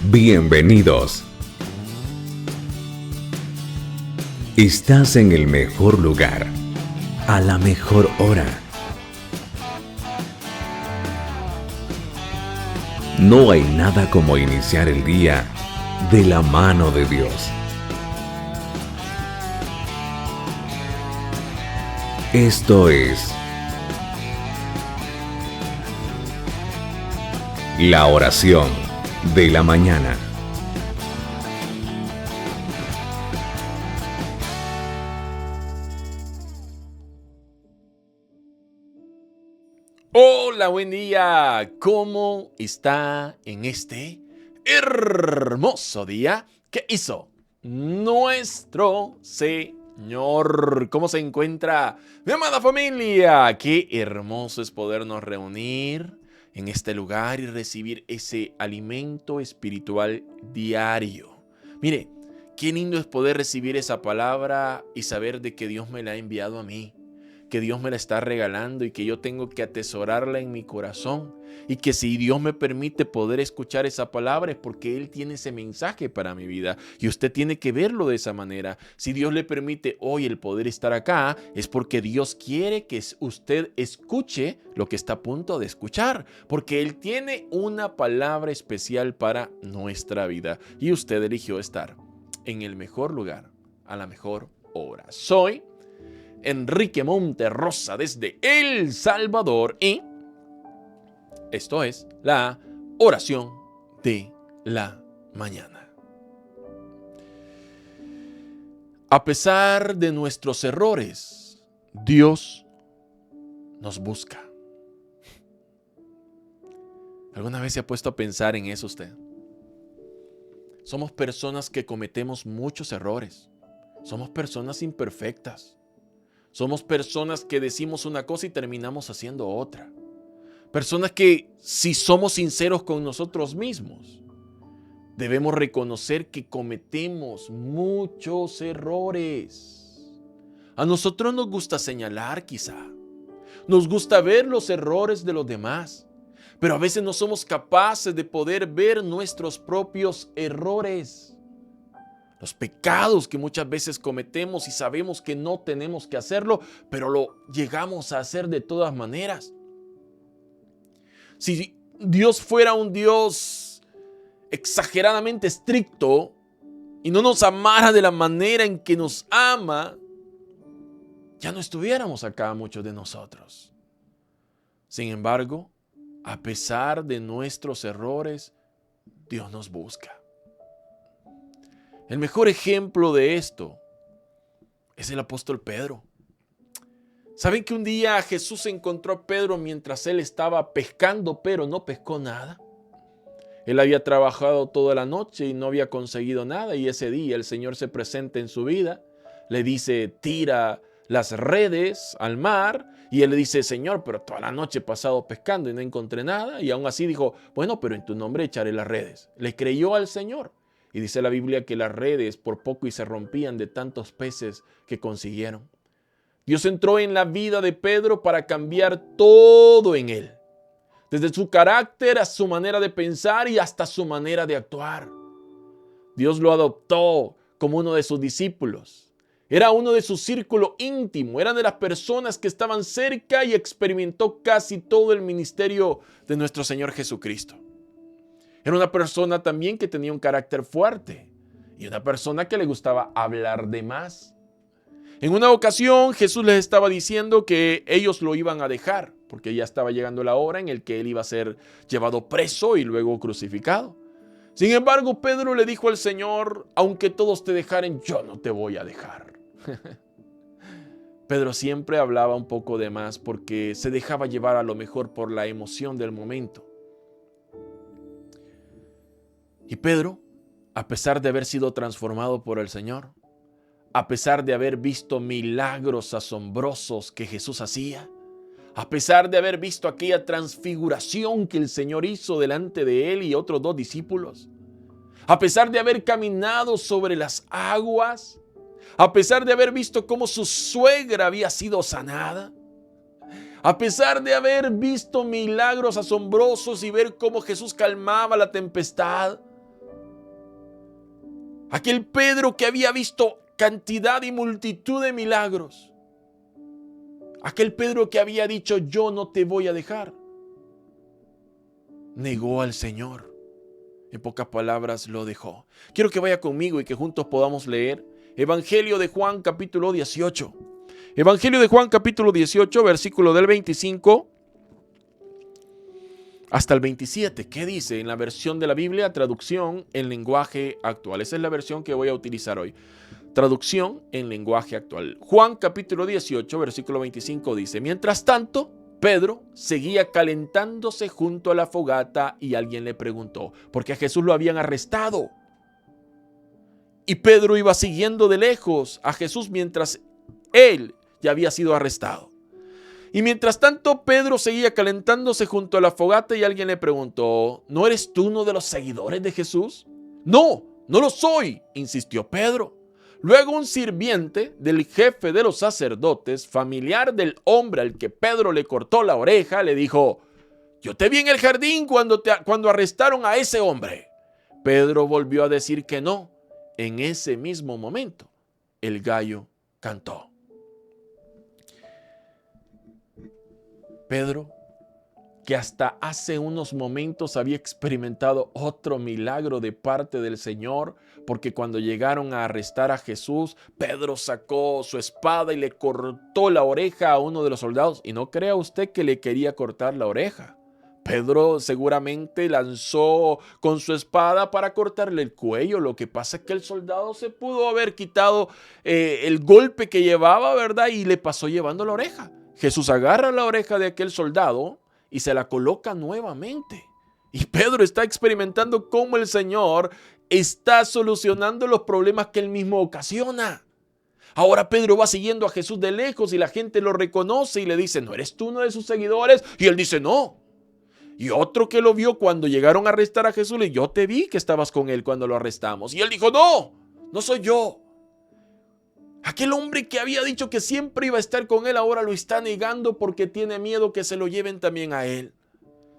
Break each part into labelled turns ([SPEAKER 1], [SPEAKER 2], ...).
[SPEAKER 1] Bienvenidos. Estás en el mejor lugar, a la mejor hora. No hay nada como iniciar el día de la mano de Dios. Esto es la oración de la mañana.
[SPEAKER 2] Hola, buen día. ¿Cómo está en este hermoso día que hizo nuestro Señor? ¿Cómo se encuentra mi amada familia? Qué hermoso es podernos reunir en este lugar y recibir ese alimento espiritual diario. Mire, qué lindo es poder recibir esa palabra y saber de que Dios me la ha enviado a mí, que Dios me la está regalando y que yo tengo que atesorarla en mi corazón, y que si Dios me permite poder escuchar esa palabra es porque Él tiene ese mensaje para mi vida, y usted tiene que verlo de esa manera. Si Dios le permite hoy el poder estar acá, es porque Dios quiere que usted escuche lo que está a punto de escuchar, porque Él tiene una palabra especial para nuestra vida, y usted eligió estar en el mejor lugar, a la mejor hora. Soy Enrique Monterrosa desde El Salvador y esto es la oración de la mañana. A pesar de nuestros errores, Dios nos busca. ¿Alguna vez se ha puesto a pensar en eso usted? Somos personas que cometemos muchos errores. Somos personas imperfectas. Somos personas que decimos una cosa y terminamos haciendo otra. Personas que, si somos sinceros con nosotros mismos, debemos reconocer que cometemos muchos errores. A nosotros nos gusta señalar quizá. Nos gusta ver los errores de los demás. Pero a veces no somos capaces de poder ver nuestros propios errores. Los pecados que muchas veces cometemos y sabemos que no tenemos que hacerlo, pero lo llegamos a hacer de todas maneras. Si Dios fuera un Dios exageradamente estricto y no nos amara de la manera en que nos ama, ya no estuviéramos acá muchos de nosotros. Sin embargo, a pesar de nuestros errores, Dios nos busca. El mejor ejemplo de esto es el apóstol Pedro. ¿Saben que un día Jesús encontró a Pedro mientras él estaba pescando, pero no pescó nada? Él había trabajado toda la noche y no había conseguido nada, y ese día el Señor se presenta en su vida, le dice, tira las redes al mar, y él le dice, Señor, pero toda la noche he pasado pescando y no encontré nada, y aún así dijo, bueno, pero en tu nombre echaré las redes. Le creyó al Señor. Y dice la Biblia que las redes por poco y se rompían de tantos peces que consiguieron. Dios entró en la vida de Pedro para cambiar todo en él. Desde su carácter a su manera de pensar y hasta su manera de actuar. Dios lo adoptó como uno de sus discípulos. Era uno de su círculo íntimo. Era de las personas que estaban cerca y experimentó casi todo el ministerio de nuestro Señor Jesucristo. Era una persona también que tenía un carácter fuerte y una persona que le gustaba hablar de más. En una ocasión Jesús les estaba diciendo que ellos lo iban a dejar porque ya estaba llegando la hora en la que él iba a ser llevado preso y luego crucificado. Sin embargo, Pedro le dijo al Señor, aunque todos te dejaren, yo no te voy a dejar. Pedro siempre hablaba un poco de más porque se dejaba llevar a lo mejor por la emoción del momento. Y Pedro, a pesar de haber sido transformado por el Señor, a pesar de haber visto milagros asombrosos que Jesús hacía, a pesar de haber visto aquella transfiguración que el Señor hizo delante de él y otros dos discípulos, a pesar de haber caminado sobre las aguas, a pesar de haber visto cómo su suegra había sido sanada, a pesar de haber visto milagros asombrosos y ver cómo Jesús calmaba la tempestad, Aquel Pedro que había visto cantidad y multitud de milagros. Aquel Pedro que había dicho, yo no te voy a dejar. Negó al Señor. En pocas palabras, lo dejó. Quiero que vaya conmigo y que juntos podamos leer Evangelio de Juan capítulo 18. Evangelio de Juan capítulo 18, versículo del 25 hasta el 27. ¿Qué dice en la versión de la Biblia? Traducción en lenguaje actual. Esa es la versión que voy a utilizar hoy. Traducción en lenguaje actual. Juan capítulo 18, versículo 25 dice: mientras tanto, Pedro seguía calentándose junto a la fogata y alguien le preguntó, porque a Jesús lo habían arrestado. Y Pedro iba siguiendo de lejos a Jesús mientras él ya había sido arrestado. Y mientras tanto, Pedro seguía calentándose junto a la fogata y alguien le preguntó, ¿no eres tú uno de los seguidores de Jesús? No, no lo soy, insistió Pedro. Luego un sirviente del jefe de los sacerdotes, familiar del hombre al que Pedro le cortó la oreja, le dijo, yo te vi en el jardín cuando arrestaron a ese hombre. Pedro volvió a decir que no. En ese mismo momento, el gallo cantó. Pedro, que hasta hace unos momentos había experimentado otro milagro de parte del Señor, porque cuando llegaron a arrestar a Jesús, Pedro sacó su espada y le cortó la oreja a uno de los soldados. Y no crea usted que le quería cortar la oreja. Pedro seguramente lanzó con su espada para cortarle el cuello. Lo que pasa es que el soldado se pudo haber quitado el golpe que llevaba, ¿verdad? Y le pasó llevando la oreja. Jesús agarra la oreja de aquel soldado y se la coloca nuevamente. Y Pedro está experimentando cómo el Señor está solucionando los problemas que él mismo ocasiona. Ahora Pedro va siguiendo a Jesús de lejos y la gente lo reconoce y le dice, ¿no eres tú uno de sus seguidores? Y él dice, no. Y otro que lo vio cuando llegaron a arrestar a Jesús, le dijo, yo te vi que estabas con él cuando lo arrestamos. Y él dijo, no, no soy yo. Aquel hombre que había dicho que siempre iba a estar con él, ahora lo está negando porque tiene miedo que se lo lleven también a él.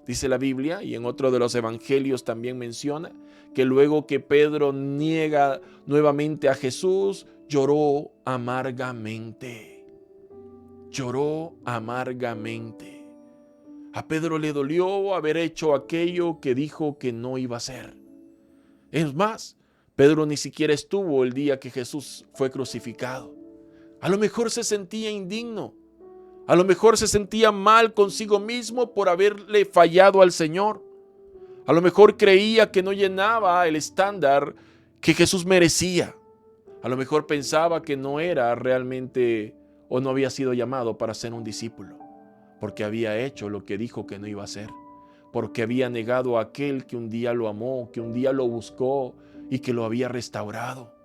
[SPEAKER 2] Dice la Biblia, y en otro de los evangelios también menciona, que luego que Pedro niega nuevamente a Jesús, lloró amargamente. Lloró amargamente. A Pedro le dolió haber hecho aquello que dijo que no iba a hacer. Es más, Pedro ni siquiera estuvo el día que Jesús fue crucificado. A lo mejor se sentía indigno. A lo mejor se sentía mal consigo mismo por haberle fallado al Señor. A lo mejor creía que no llenaba el estándar que Jesús merecía. A lo mejor pensaba que no era realmente o no había sido llamado para ser un discípulo, porque había hecho lo que dijo que no iba a hacer, porque había negado a aquel que un día lo amó, que un día lo buscó y que lo había restaurado.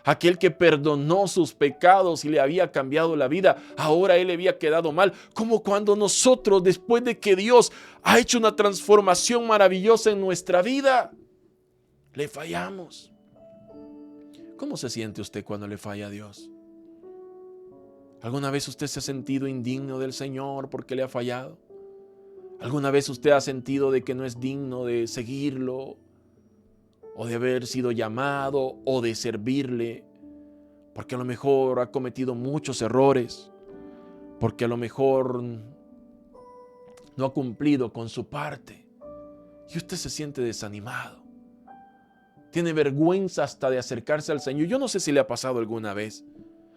[SPEAKER 2] Aquel que perdonó sus pecados y le había cambiado la vida, ahora él le había quedado mal, como cuando nosotros, después de que Dios ha hecho una transformación maravillosa en nuestra vida, le fallamos. ¿Cómo se siente usted cuando le falla a Dios? ¿Alguna vez usted se ha sentido indigno del Señor porque le ha fallado? ¿Alguna vez usted ha sentido de que no es digno de seguirlo, o de haber sido llamado, o de servirle? Porque a lo mejor ha cometido muchos errores, porque a lo mejor no ha cumplido con su parte, y usted se siente desanimado. Tiene vergüenza hasta de acercarse al Señor. Yo no sé si le ha pasado alguna vez.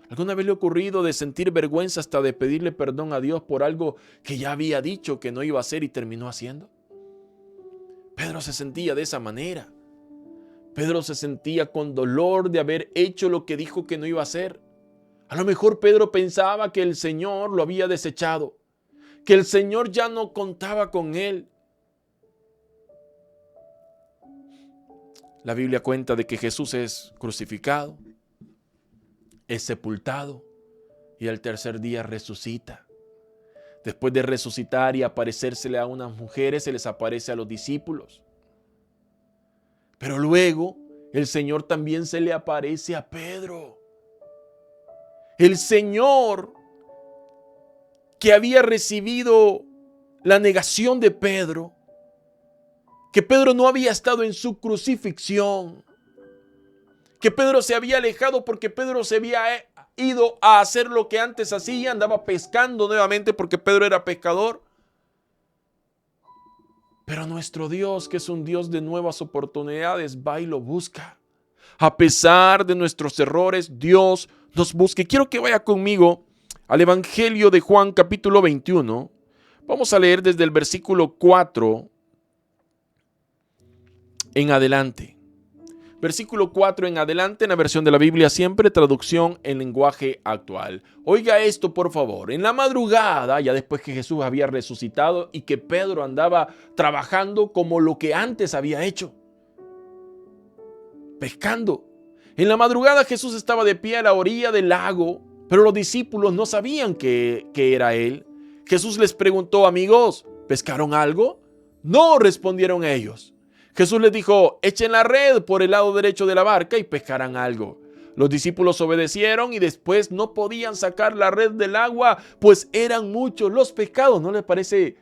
[SPEAKER 2] ¿Alguna vez le ha ocurrido de sentir vergüenza hasta de pedirle perdón a Dios por algo que ya había dicho que no iba a hacer y terminó haciendo? Pedro se sentía de esa manera. Pedro se sentía con dolor de haber hecho lo que dijo que no iba a hacer. A lo mejor Pedro pensaba que el Señor lo había desechado, que el Señor ya no contaba con él. La Biblia cuenta de que Jesús es crucificado, es sepultado y al tercer día resucita. Después de resucitar y aparecérsele a unas mujeres, se les aparece a los discípulos. Pero luego el Señor también se le aparece a Pedro. El Señor, que había recibido la negación de Pedro, que Pedro no había estado en su crucifixión, que Pedro se había alejado porque Pedro se había ido a hacer lo que antes hacía, andaba pescando nuevamente porque Pedro era pescador. Pero nuestro Dios, que es un Dios de nuevas oportunidades, va y lo busca. A pesar de nuestros errores, Dios nos busca. Y quiero que vaya conmigo al Evangelio de Juan, capítulo 21. Vamos a leer desde el versículo 4 en adelante. Versículo 4 en adelante, en la versión de la Biblia siempre, traducción en lenguaje actual. Oiga esto, por favor. En la madrugada, ya después que Jesús había resucitado y que Pedro andaba trabajando como lo que antes había hecho, pescando. En la madrugada Jesús estaba de pie a la orilla del lago, pero los discípulos no sabían que era él. Jesús les preguntó: amigos, ¿pescaron algo? No, respondieron ellos. Jesús les dijo: echen la red por el lado derecho de la barca y pescarán algo. Los discípulos obedecieron y después no podían sacar la red del agua, pues eran muchos los pescados. ¿No les parece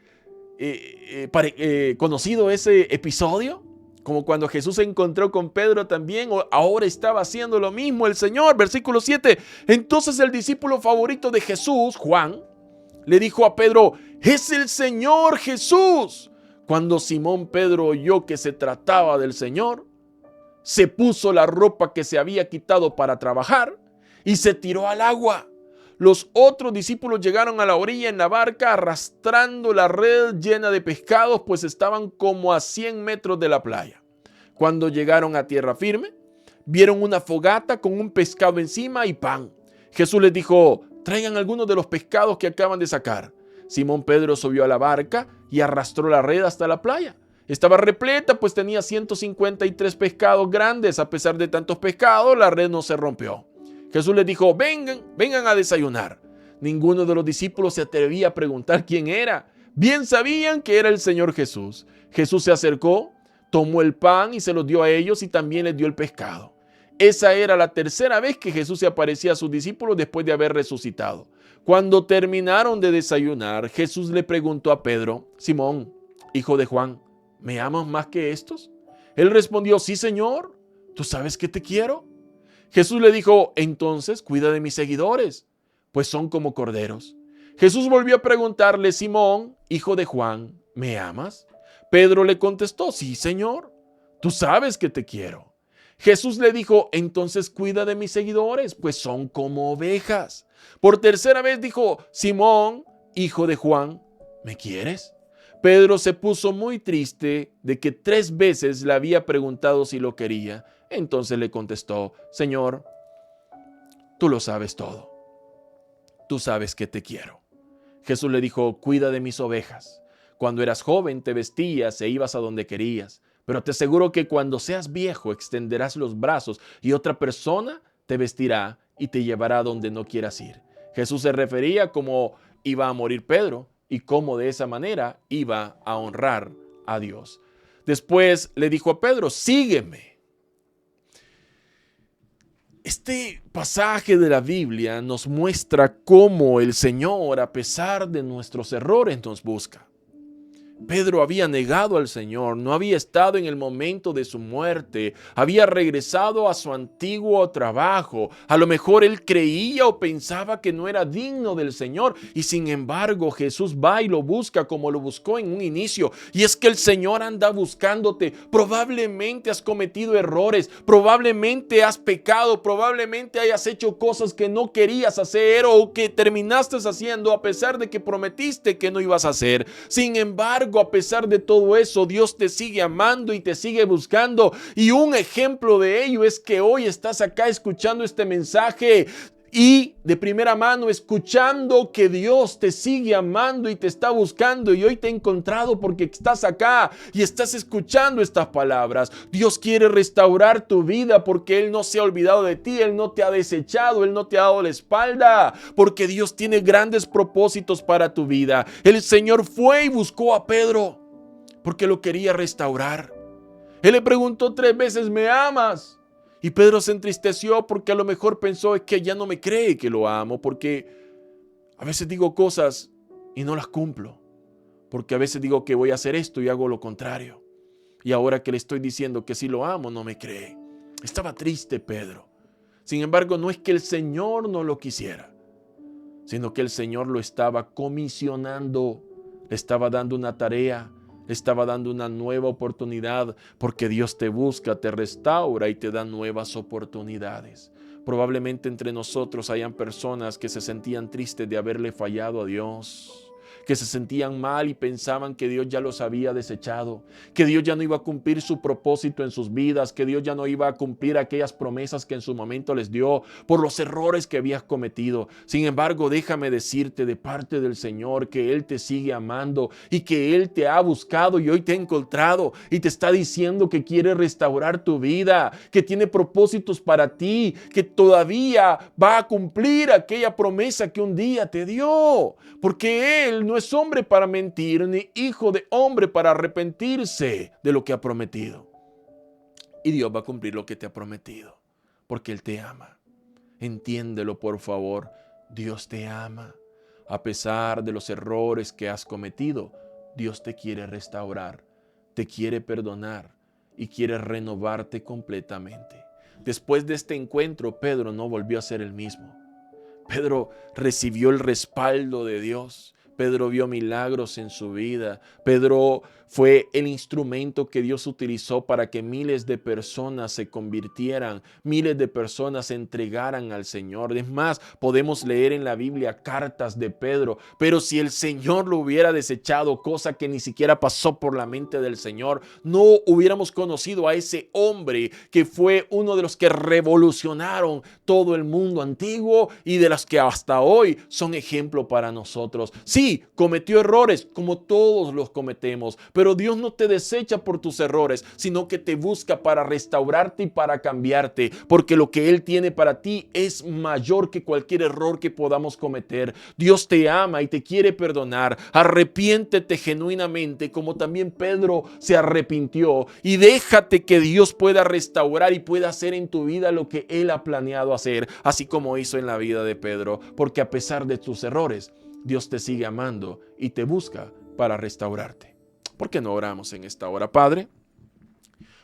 [SPEAKER 2] conocido ese episodio? Como cuando Jesús se encontró con Pedro también, ahora estaba haciendo lo mismo el Señor. Versículo 7. Entonces el discípulo favorito de Jesús, Juan, le dijo a Pedro: ¡es el Señor Jesús! Cuando Simón Pedro oyó que se trataba del Señor, se puso la ropa que se había quitado para trabajar y se tiró al agua. Los otros discípulos llegaron a la orilla en la barca arrastrando la red llena de pescados, pues estaban como a 100 metros de la playa. Cuando llegaron a tierra firme, vieron una fogata con un pescado encima y pan. Jesús les dijo: traigan algunos de los pescados que acaban de sacar. Simón Pedro subió a la barca y arrastró la red hasta la playa. Estaba repleta, pues tenía 153 pescados grandes. A pesar de tantos pescados, la red no se rompió. Jesús les dijo: vengan a desayunar. Ninguno de los discípulos se atrevía a preguntar quién era. Bien sabían que era el Señor Jesús. Jesús se acercó, tomó el pan y se lo dio a ellos y también les dio el pescado. Esa era la tercera vez que Jesús se aparecía a sus discípulos después de haber resucitado. Cuando terminaron de desayunar, Jesús le preguntó a Pedro: Simón, hijo de Juan, ¿me amas más que estos? Él respondió: sí, Señor, ¿tú sabes que te quiero? Jesús le dijo: entonces cuida de mis seguidores, pues son como corderos. Jesús volvió a preguntarle: Simón, hijo de Juan, ¿me amas? Pedro le contestó: sí, Señor, tú sabes que te quiero. Jesús le dijo: entonces cuida de mis seguidores, pues son como ovejas. Por tercera vez dijo: Simón, hijo de Juan, ¿me quieres? Pedro se puso muy triste de que 3 veces le había preguntado si lo quería. Entonces le contestó: Señor, tú lo sabes todo. Tú sabes que te quiero. Jesús le dijo: cuida de mis ovejas. Cuando eras joven te vestías e ibas a donde querías. Pero te aseguro que cuando seas viejo extenderás los brazos y otra persona te vestirá y te llevará donde no quieras ir. Jesús se refería a cómo iba a morir Pedro y cómo de esa manera iba a honrar a Dios. Después le dijo a Pedro: sígueme. Este pasaje de la Biblia nos muestra cómo el Señor, a pesar de nuestros errores, nos busca. Pedro había negado al Señor, no había estado en el momento de su muerte, había regresado a su antiguo trabajo. A lo mejor él creía o pensaba que no era digno del Señor y sin embargo Jesús va y lo busca como lo buscó en un inicio. Y es que el Señor anda buscándote. Probablemente has cometido errores, probablemente has pecado, probablemente hayas hecho cosas que no querías hacer o que terminaste haciendo a pesar de que prometiste que no ibas a hacer. Sin embargo, a pesar de todo eso, Dios te sigue amando y te sigue buscando. Y un ejemplo de ello es que hoy estás acá escuchando este mensaje y de primera mano escuchando que Dios te sigue amando y te está buscando, y hoy te he encontrado porque estás acá y estás escuchando estas palabras. Dios quiere restaurar tu vida porque Él no se ha olvidado de ti, Él no te ha desechado, Él no te ha dado la espalda, porque Dios tiene grandes propósitos para tu vida. El Señor fue y buscó a Pedro porque lo quería restaurar. Él le preguntó 3 veces: ¿me amas? Y Pedro se entristeció porque a lo mejor pensó: es que ya no me cree que lo amo, porque a veces digo cosas y no las cumplo, porque a veces digo que voy a hacer esto y hago lo contrario. Y ahora que le estoy diciendo que sí lo amo, no me cree. Estaba triste Pedro. Sin embargo, no es que el Señor no lo quisiera, sino que el Señor lo estaba comisionando, le estaba dando una tarea, le estaba dando una nueva oportunidad, porque Dios te busca, te restaura y te da nuevas oportunidades. Probablemente entre nosotros hayan personas que se sentían tristes de haberle fallado a Dios, que se sentían mal y pensaban que Dios ya los había desechado, que Dios ya no iba a cumplir su propósito en sus vidas, que Dios ya no iba a cumplir aquellas promesas que en su momento les dio por los errores que habías cometido. Sin embargo, déjame decirte de parte del Señor que Él te sigue amando y que Él te ha buscado y hoy te ha encontrado y te está diciendo que quiere restaurar tu vida, que tiene propósitos para ti, que todavía va a cumplir aquella promesa que un día te dio, porque Él no es hombre para mentir, ni hijo de hombre para arrepentirse de lo que ha prometido. Y Dios va a cumplir lo que te ha prometido, porque Él te ama. Entiéndelo, por favor. Dios te ama. A pesar de los errores que has cometido, Dios te quiere restaurar, te quiere perdonar y quiere renovarte completamente. Después de este encuentro, Pedro no volvió a ser el mismo. Pedro recibió el respaldo de Dios. Pedro vio milagros en su vida. Pedro fue el instrumento que Dios utilizó para que miles de personas se convirtieran, miles de personas se entregaran al Señor. Es más, podemos leer en la Biblia cartas de Pedro, pero si el Señor lo hubiera desechado, cosa que ni siquiera pasó por la mente del Señor, no hubiéramos conocido a ese hombre que fue uno de los que revolucionaron todo el mundo antiguo y de los que hasta hoy son ejemplo para nosotros. Sí, cometió errores como todos los cometemos, pero Dios no te desecha por tus errores, sino que te busca para restaurarte y para cambiarte, porque lo que Él tiene para ti es mayor que cualquier error que podamos cometer. Dios te ama y te quiere perdonar. Arrepiéntete genuinamente, como también Pedro se arrepintió, y déjate que Dios pueda restaurar y pueda hacer en tu vida lo que Él ha planeado hacer, así como hizo en la vida de Pedro, porque a pesar de tus errores, Dios te sigue amando y te busca para restaurarte. ¿Por qué no oramos en esta hora, Padre?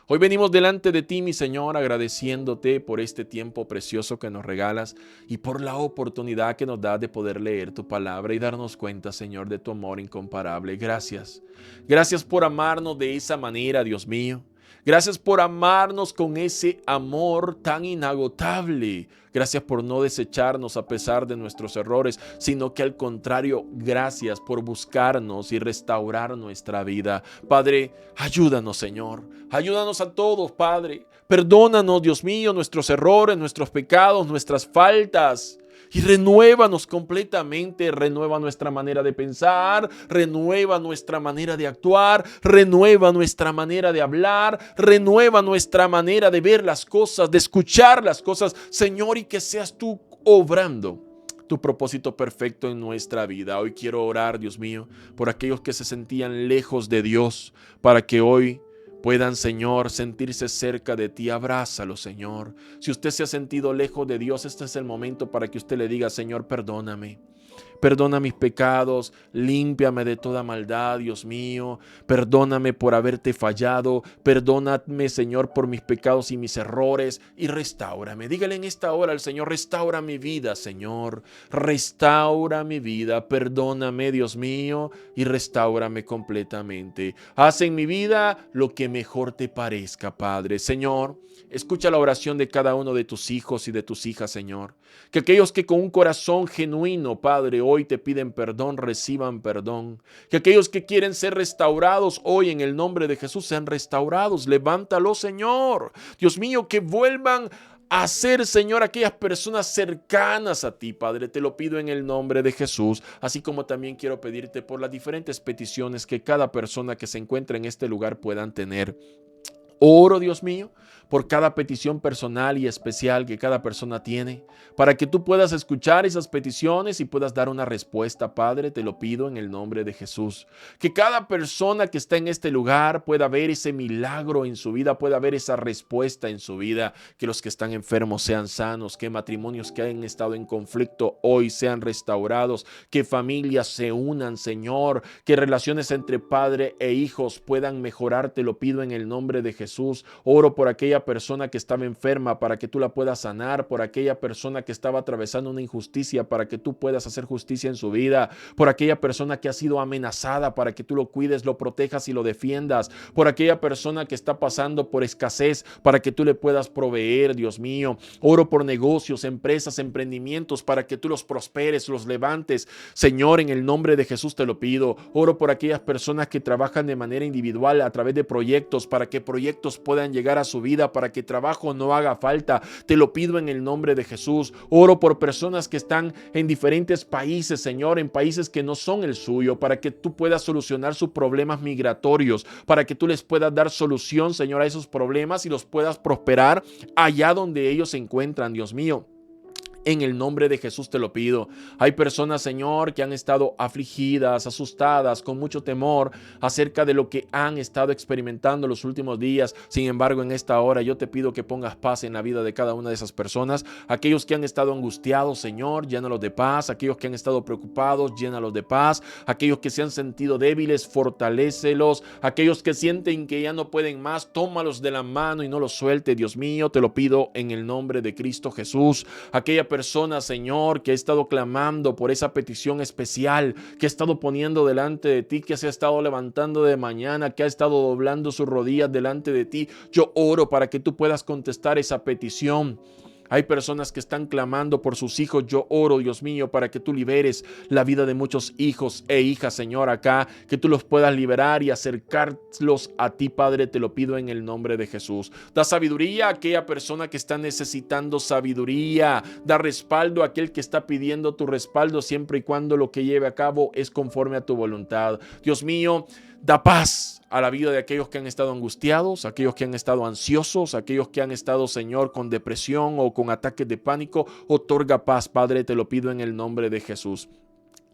[SPEAKER 2] Hoy venimos delante de ti, mi Señor, agradeciéndote por este tiempo precioso que nos regalas y por la oportunidad que nos das de poder leer tu palabra y darnos cuenta, Señor, de tu amor incomparable. Gracias. Gracias por amarnos de esa manera, Dios mío. Gracias por amarnos con ese amor tan inagotable. Gracias por no desecharnos a pesar de nuestros errores, sino que al contrario, gracias por buscarnos y restaurar nuestra vida. Padre, ayúdanos, Señor. Ayúdanos a todos, Padre. Perdónanos, Dios mío, nuestros errores, nuestros pecados, nuestras faltas. Y renuévanos completamente, renueva nuestra manera de pensar, renueva nuestra manera de actuar, renueva nuestra manera de hablar, renueva nuestra manera de ver las cosas, de escuchar las cosas, Señor, y que seas tú obrando tu propósito perfecto en nuestra vida. Hoy quiero orar, Dios mío, por aquellos que se sentían lejos de Dios, para que hoy puedan, Señor, sentirse cerca de ti. Abrázalo, Señor. Si usted se ha sentido lejos de Dios, este es el momento para que usted le diga: Señor, perdóname. Perdona mis pecados, límpiame de toda maldad, Dios mío. Perdóname por haberte fallado. Perdóname, Señor, por mis pecados y mis errores, y restáurame. Dígale en esta hora al Señor: restaura mi vida, Señor. Restaura mi vida. Perdóname, Dios mío, y restáurame completamente. Haz en mi vida lo que mejor te parezca, Padre. Señor, escucha la oración de cada uno de tus hijos y de tus hijas, Señor. Que aquellos que con un corazón genuino, Padre, hoy te piden perdón, reciban perdón. Que aquellos que quieren ser restaurados hoy en el nombre de Jesús sean restaurados. Levántalo, Señor. Dios mío, que vuelvan a ser, Señor, aquellas personas cercanas a ti, Padre. Te lo pido en el nombre de Jesús, así como también quiero pedirte por las diferentes peticiones que cada persona que se encuentra en este lugar puedan tener. Oro, Dios mío, por cada petición personal y especial que cada persona tiene, para que tú puedas escuchar esas peticiones y puedas dar una respuesta, Padre. Te lo pido en el nombre de Jesús. Que cada persona que está en este lugar pueda ver ese milagro en su vida, pueda ver esa respuesta en su vida. Que los que están enfermos sean sanos, que matrimonios que han estado en conflicto hoy sean restaurados, que familias se unan, Señor, que relaciones entre padre e hijos puedan mejorar. Te lo pido en el nombre de Jesús. Oro por aquella persona que estaba enferma para que tú la puedas sanar, por aquella persona que estaba atravesando una injusticia para que tú puedas hacer justicia en su vida, por aquella persona que ha sido amenazada para que tú lo cuides, lo protejas y lo defiendas, por aquella persona que está pasando por escasez para que tú le puedas proveer, Dios mío. Oro por negocios, empresas, emprendimientos para que tú los prosperes, los levantes. Señor, en el nombre de Jesús te lo pido. Oro por aquellas personas que trabajan de manera individual a través de proyectos, para que proyectos puedan llegar a su vida, para que trabajo no haga falta. Te lo pido en el nombre de Jesús. Oro por personas que están en diferentes países, Señor, en países que no son el suyo, para que tú puedas solucionar sus problemas migratorios, para que tú les puedas dar solución, Señor, a esos problemas y los puedas prosperar allá donde ellos se encuentran, Dios mío. En el nombre de Jesús te lo pido. Hay personas, Señor, que han estado afligidas, asustadas, con mucho temor acerca de lo que han estado experimentando los últimos días. Sin embargo, en esta hora yo te pido que pongas paz en la vida de cada una de esas personas. Aquellos que han estado angustiados, Señor, llénalos de paz. Aquellos que han estado preocupados, llénalos de paz. Aquellos que se han sentido débiles, fortalécelos. Aquellos que sienten que ya no pueden más, tómalos de la mano y no los suelte, Dios mío. Te lo pido en el nombre de Cristo Jesús. Aquella persona, Señor, que ha estado clamando por esa petición especial, que ha estado poniendo delante de ti, que se ha estado levantando de mañana, que ha estado doblando sus rodillas delante de ti, yo oro para que tú puedas contestar esa petición. Hay personas que están clamando por sus hijos. Yo oro, Dios mío, para que tú liberes la vida de muchos hijos e hijas, Señor, acá, que tú los puedas liberar y acercarlos a ti, Padre, te lo pido en el nombre de Jesús. Da sabiduría a aquella persona que está necesitando sabiduría. Da respaldo a aquel que está pidiendo tu respaldo, siempre y cuando lo que lleve a cabo es conforme a tu voluntad. Dios mío, da paz a la vida de aquellos que han estado angustiados, aquellos que han estado ansiosos, aquellos que han estado, Señor, con depresión o con ataques de pánico. Otorga paz, Padre, te lo pido en el nombre de Jesús.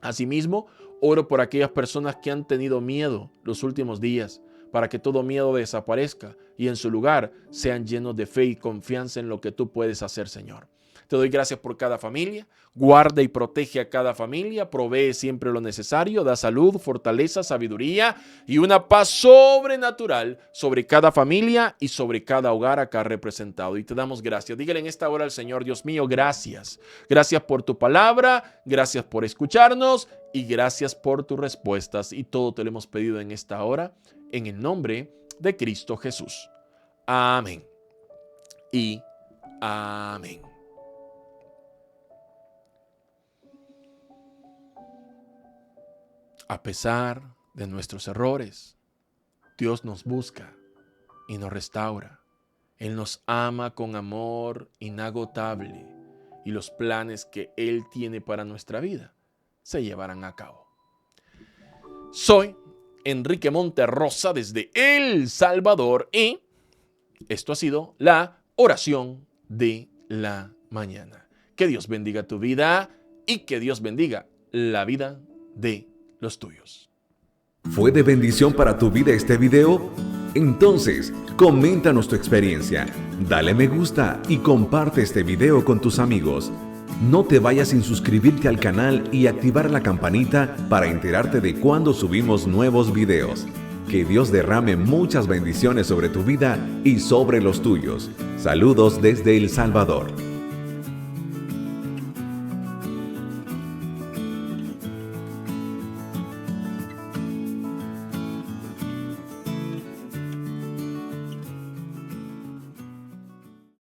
[SPEAKER 2] Asimismo, oro por aquellas personas que han tenido miedo los últimos días, para que todo miedo desaparezca y en su lugar sean llenos de fe y confianza en lo que tú puedes hacer, Señor. Te doy gracias por cada familia. Guarda y protege a cada familia. Provee siempre lo necesario. Da salud, fortaleza, sabiduría y una paz sobrenatural sobre cada familia y sobre cada hogar acá representado. Y te damos gracias. Dígale en esta hora al Señor: Dios mío, gracias. Gracias por tu palabra. Gracias por escucharnos. Y gracias por tus respuestas. Y todo te lo hemos pedido en esta hora, en el nombre de Cristo Jesús. Amén. Y amén. A pesar de nuestros errores, Dios nos busca y nos restaura. Él nos ama con amor inagotable y los planes que Él tiene para nuestra vida se llevarán a cabo. Soy Enrique Monterrosa desde El Salvador y esto ha sido la oración de la mañana. Que Dios bendiga tu vida y que Dios bendiga la vida de los tuyos.
[SPEAKER 1] ¿Fue de bendición para tu vida este video? Entonces, coméntanos tu experiencia, dale me gusta y comparte este video con tus amigos. No te vayas sin suscribirte al canal y activar la campanita para enterarte de cuando subimos nuevos videos. Que Dios derrame muchas bendiciones sobre tu vida y sobre los tuyos. Saludos desde El Salvador.